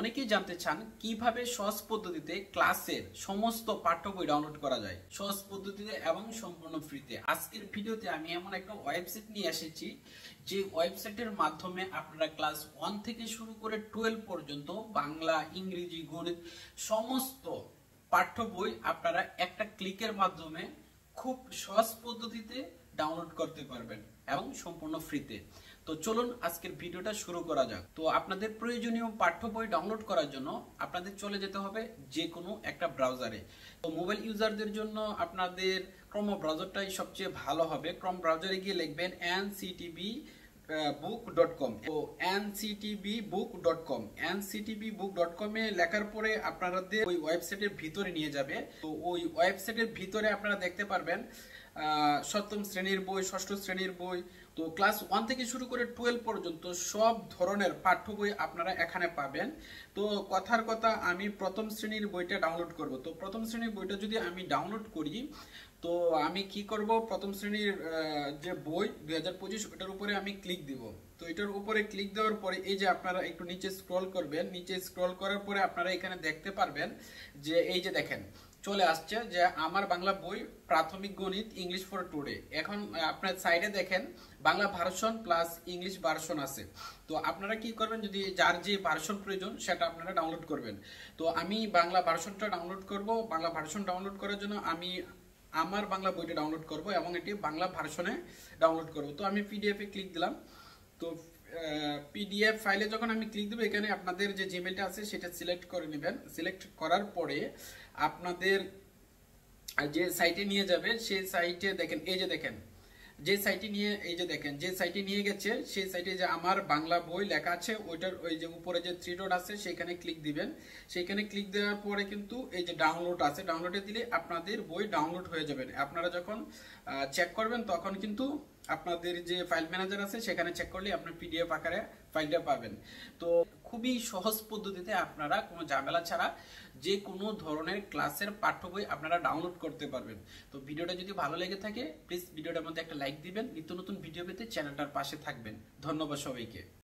অনেকেই জানতে চান কিভাবে সহজ পদ্ধতিতে ক্লাসের সমস্ত পাঠ্য বই ডাউনলোড করা যায় সহজ পদ্ধতিতে এবং সম্পূর্ণ ফ্রিতে। আজকের ভিডিওতে আমি এমন একটা ওয়েবসাইট নিয়ে এসেছি যে ওয়েবসাইটের মাধ্যমে আপনারা ক্লাস 1 থেকে শুরু করে 12 পর্যন্ত বাংলা, ইংরেজি, গণিত সমস্ত পাঠ্য বই আপনারা একটা ক্লিকের মাধ্যমে খুব সহজ পদ্ধতিতে ডাউনলোড করতে পারবেন এবং সম্পূর্ণ ফ্রিতে। তো চলুন আজকের ভিডিওটা শুরু করা যাক। তো আপনাদের প্রয়োজনীয় পাঠ্য বই ডাউনলোড করার জন্য আপনাদের চলে যেতে হবে যে কোনো একটা ব্রাউজারে। তো মোবাইল ইউজারদের জন্য আপনাদের ক্রোম ব্রাউজারটাই সবচেয়ে ভালো হবে। ক্রোম ব্রাউজারে গিয়ে লিখবেন nctbbook.com। তো nctbbook.com nctbbook.com এ লেখার পরে আপনাদের ওই ওয়েবসাইটের ভিতরে নিয়ে যাবে। তো ওই ওয়েবসাইটের ভিতরে আপনারা দেখতে পারবেন সপ্তম শ্রেণীর বই, ষষ্ঠ শ্রেণীর বই, তো ক্লাস 1 থেকে শুরু করে 12 পর্যন্ত সব ধরনের পাঠ্য বই আপনারা এখানে পাবেন। তো কথার কথা, আমি প্রথম শ্রেণীর বইটা ডাউনলোড করব। তো প্রথম শ্রেণীর বইটা যদি আমি ডাউনলোড করি, তো আমি কি করব, প্রথম শ্রেণীর যে বই 2025 ওটার উপরে আমি ক্লিক দিব। তো এটার উপরে ক্লিক দেওয়ার পরে এই যে আপনারা একটু নিচে স্ক্রল করবেন, নিচে স্ক্রল করার পরে আপনারা এখানে দেখতে পারবেন যে এই যে দেখেন চলে আসছে যে আমার বাংলা বই প্রাথমিক গণিত ইংলিশ ফর টুডে। এখন আপনার সাইডে দেখেন Bangla version plus English version আছে। তো আপনারা কি করবেন, যদি যার যে ভার্সন প্রয়োজন সেটা আপনারা ডাউনলোড করবেন। তো আমি বাংলা ভার্সনটা ডাউনলোড করব। বাংলা ভার্সন ডাউনলোড করার জন্য আমি আমার বাংলা বইটা ডাউনলোড করব এবং এটি বাংলা ভার্সনে ডাউনলোড করব। তো আমি পিডিএফ এ ক্লিক দিলাম। তো পিডিএফ ফাইলে যখন আমি ক্লিক দেবো, এখানে আপনাদের যে জিমেলটা আছে সেটা সিলেক্ট করে নেবেন। সিলেক্ট করার পরে আপনাদের যে সাইটে নিয়ে যাবে সেই সাইটে দেখেন এই যে দেখেন যে সাইটে নিয়ে এই যে দেখেন যে সাইটে নিয়ে গেছে সেই সাইটে যে আমার বাংলা বই লেখা আছে ওইটার ওই যে উপরে যে 3 ডট আছে সেখানে ক্লিক দিবেন। সেখানে ক্লিক দেওয়ার পরে কিন্তু এই যে ডাউনলোড আছে, ডাউনলোডে দিলে আপনাদের বই ডাউনলোড হয়ে যাবে। আপনারা যখন চেক করবেন তখন কিন্তু আপনাদের যে ফাইল ম্যানেজার আছে সেখানে চেক করলে আপনার পিডিএফ আকারে ফাইলটা পাবেন। তো খুবই সহজ পদ্ধতিতে আপনারা কোনো ঝামেলা ছাড়া যে কোনো ধরনের ক্লাসের পাঠ্য বই আপনারা ডাউনলোড করতে পারবেন। তো ভিডিওটা যদি ভালো লেগে থাকে প্লিজ ভিডিওটার মধ্যে একটা লাইক দিবেন। নিত্য নতুন ভিডিও পেতে চ্যানেলটার পাশে থাকবেন। ধন্যবাদ সবাইকে।